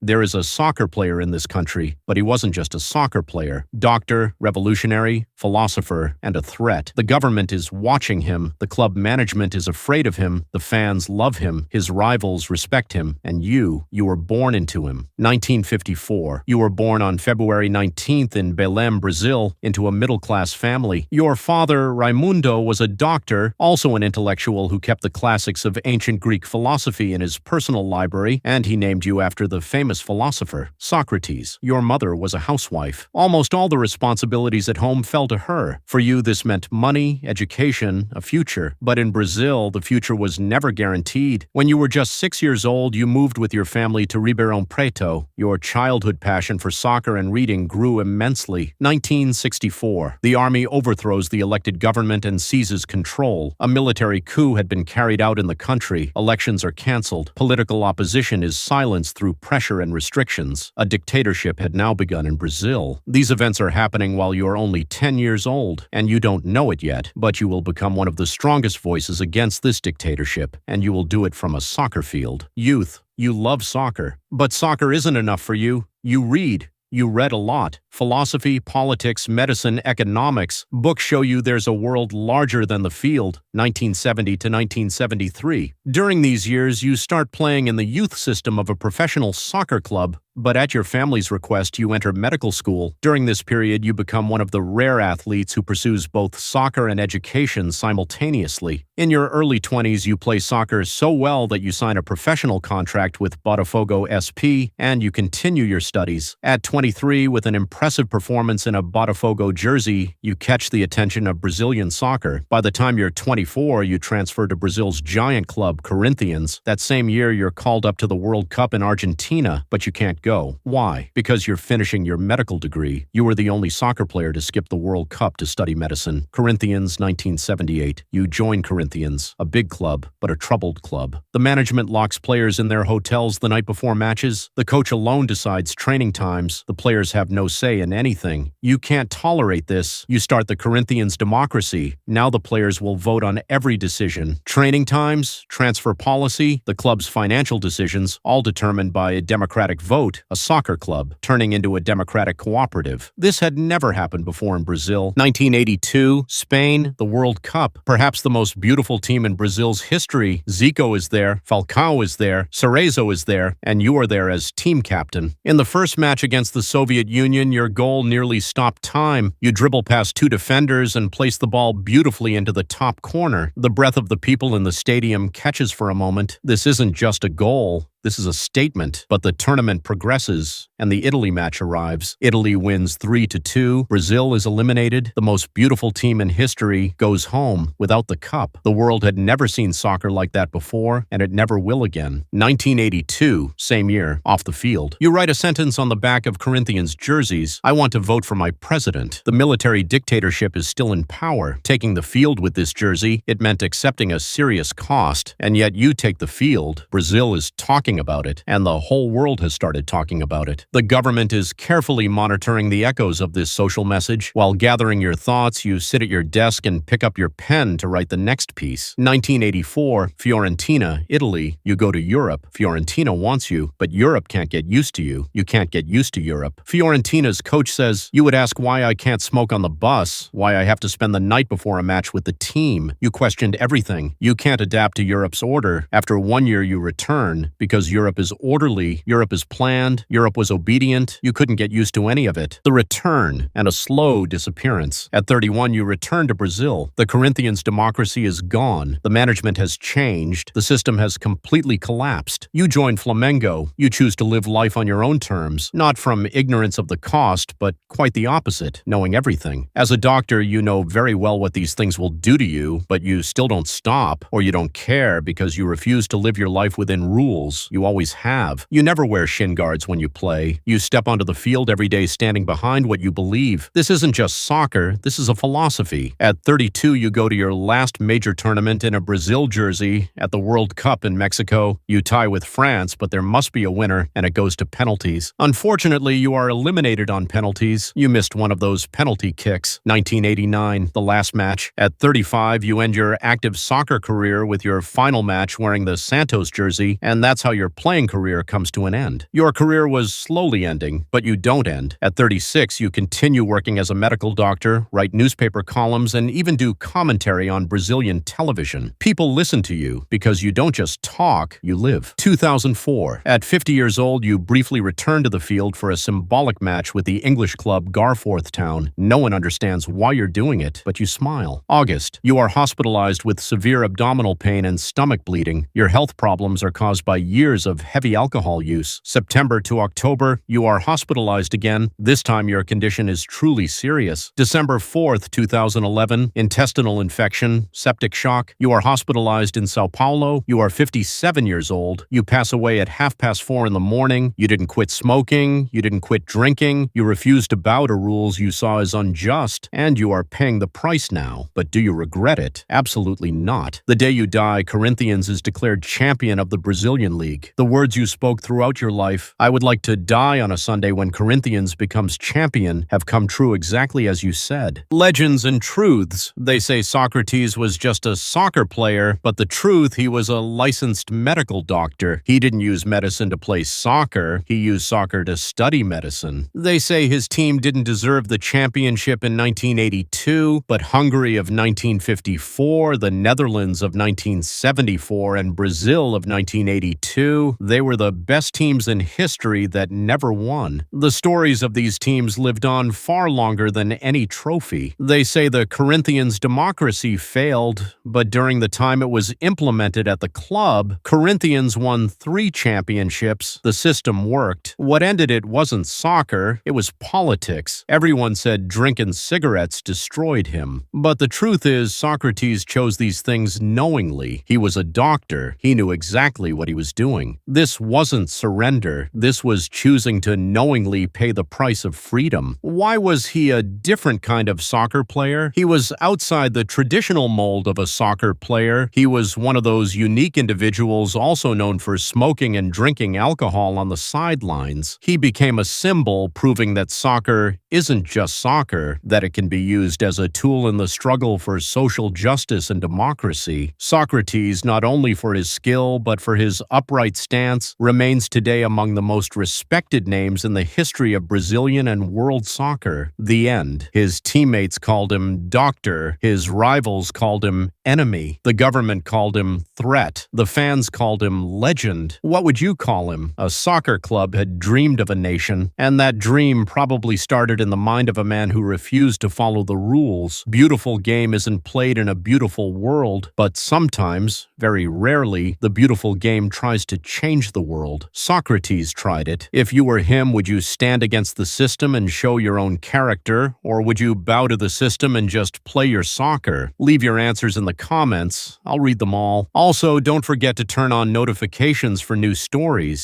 There is a soccer player in this country, but he wasn't just a soccer player. Doctor, revolutionary, philosopher, and a threat. The government is watching him, the club management is afraid of him, the fans love him, his rivals respect him, and you were born into him. 1954. You were born on February 19th in Belém, Brazil, into a middle-class family. Your father, Raimundo, was a doctor, also an intellectual who kept the classics of ancient Greek philosophy in his personal library, and he named you after the famous philosopher, Sócrates. Your mother was a housewife. Almost all the responsibilities at home fell to her. For you, this meant money, education, a future. But in Brazil, the future was never guaranteed. When you were just 6 years old, you moved with your family to Ribeirão Preto. Your childhood passion for soccer and reading grew immensely. 1964. The army overthrows the elected government and seizes control. A military coup had been carried out in the country. Elections are cancelled. Political opposition is silenced through pressure and restrictions. A dictatorship had now begun in Brazil. These events are happening while you're only 10 years old, and you don't know it yet, but you will become one of the strongest voices against this dictatorship, and you will do it from a soccer field. Youth, you love soccer. But soccer isn't enough for you. You read. You read a lot. Philosophy, politics, medicine, economics. Books show you there's a world larger than the field, 1970 to 1973. During these years, you start playing in the youth system of a professional soccer club, but at your family's request, you enter medical school. During this period, you become one of the rare athletes who pursues both soccer and education simultaneously. In your early 20s, you play soccer so well that you sign a professional contract with Botafogo SP, and you continue your studies. At 23, with an impressive performance in a Botafogo jersey, you catch the attention of Brazilian soccer. By the time you're 24, you transfer to Brazil's giant club, Corinthians. That same year, you're called up to the World Cup in Argentina, but you can't go. Why? Because you're finishing your medical degree. You were the only soccer player to skip the World Cup to study medicine. Corinthians, 1978. You join Corinthians, a big club, but a troubled club. The management locks players in their hotels the night before matches. The coach alone decides training times. The players have no say in anything. You can't tolerate this. You start the Corinthians democracy. Now the players will vote on every decision. Training times, transfer policy, the club's financial decisions, all determined by a democratic vote. A soccer club turning into a democratic cooperative. This had never happened before in Brazil. 1982, Spain, the World Cup. Perhaps the most beautiful team in Brazil's history. Zico is there, Falcao is there, Cerezo is there, and you are there as team captain. In the first match against the Soviet Union, your goal nearly stopped time. You dribble past two defenders and place the ball beautifully into the top corner. The breath of the people in the stadium catches for a moment. This isn't just a goal. This is a statement, but the tournament progresses, and the Italy match arrives. Italy wins 3-2. Brazil is eliminated. The most beautiful team in history goes home without the cup. The world had never seen soccer like that before, and it never will again. 1982, same year, off the field. You write a sentence on the back of Corinthians jerseys. I want to vote for my president. The military dictatorship is still in power. Taking the field with this jersey, it meant accepting a serious cost, and yet you take the field. Brazil is talking about it, and the whole world has started talking about it. The government is carefully monitoring the echoes of this social message. While gathering your thoughts, you sit at your desk and pick up your pen to write the next piece. 1984, Fiorentina, Italy. You go to Europe. Fiorentina wants you, but Europe can't get used to you. You can't get used to Europe. Fiorentina's coach says, "You would ask why I can't smoke on the bus, why I have to spend the night before a match with the team. You questioned everything. You can't adapt to Europe's order. After 1 year, you return because Europe is orderly, Europe is planned, Europe was obedient, you couldn't get used to any of it. The return, and a slow disappearance. At 31, you return to Brazil. The Corinthians democracy is gone. The management has changed. The system has completely collapsed. You join Flamengo. You choose to live life on your own terms, not from ignorance of the cost, but quite the opposite, knowing everything. As a doctor, you know very well what these things will do to you, but you still don't stop, or you don't care because you refuse to live your life within rules. You always have. You never wear shin guards when you play. day. You step onto the field every day standing behind what you believe. This isn't just soccer, this is a philosophy. At 32, you go to your last major tournament in a Brazil jersey. At the World Cup in Mexico, you tie with France, but there must be a winner, and it goes to penalties. Unfortunately, you are eliminated on penalties. You missed one of those penalty kicks. 1989, the last match. At 35, you end your active soccer career with your final match wearing the Santos jersey, and that's how your playing career comes to an end. Your career was slowly ending, but you don't end. At 36, you continue working as a medical doctor, write newspaper columns, and even do commentary on Brazilian television. People listen to you because you don't just talk, you live. 2004. At 50 years old, you briefly return to the field for a symbolic match with the English club Garforth Town. No one understands why you're doing it, but you smile. August. You are hospitalized with severe abdominal pain and stomach bleeding. Your health problems are caused by years of heavy alcohol use. September to October, you are hospitalized again. This time your condition is truly serious. December 4th, 2011, intestinal infection, septic shock. You are hospitalized in Sao Paulo. You are 57 years old. You pass away at 4:30 in the morning. You didn't quit smoking. You didn't quit drinking. You refused to bow to rules you saw as unjust, and you are paying the price now. But do you regret it? Absolutely not. The day you die, Corinthians is declared champion of the Brazilian League. The words you spoke throughout your life, "I would like to die on a Sunday when Corinthians becomes champion," have come true exactly as you said. Legends and truths. They say Sócrates was just a soccer player, but the truth, he was a licensed medical doctor. He didn't use medicine to play soccer. He used soccer to study medicine. They say his team didn't deserve the championship in 1982, but Hungary of 1954, the Netherlands of 1974, and Brazil of 1982, they were the best teams in history that never won. The stories of these teams lived on far longer than any trophy. They say the Corinthians' democracy failed, but during the time it was implemented at the club, Corinthians won 3 championships. The system worked. What ended it wasn't soccer, it was politics. Everyone said drinking cigarettes destroyed him. But the truth is, Sócrates chose these things knowingly. He was a doctor. He knew exactly what he was doing. This wasn't surrender. This was choosing to knowingly pay the price of freedom. Why was he a different kind of soccer player? He was outside the traditional mold of a soccer player. He was one of those unique individuals also known for smoking and drinking alcohol on the sidelines. He became a symbol proving that soccer isn't just soccer, that it can be used as a tool in the struggle for social justice and democracy. Sócrates, not only for his skill but for his upright stance, remains today among the most respected names in the history of Brazilian and world soccer. The end. His teammates called him doctor. His rivals called him enemy. The government called him threat. The fans called him legend. What would you call him? A soccer club had dreamed of a nation, and that dream probably started in the mind of a man who refused to follow the rules. Beautiful game isn't played in a beautiful world, but sometimes, very rarely, the beautiful game tries to change the world. Sócrates tried it. If you were him, would you stand against the system and show your own character, or would you bow to the system and just play your soccer? Leave your answers in the comments. I'll read them all. Also, don't forget to turn on notifications for new stories.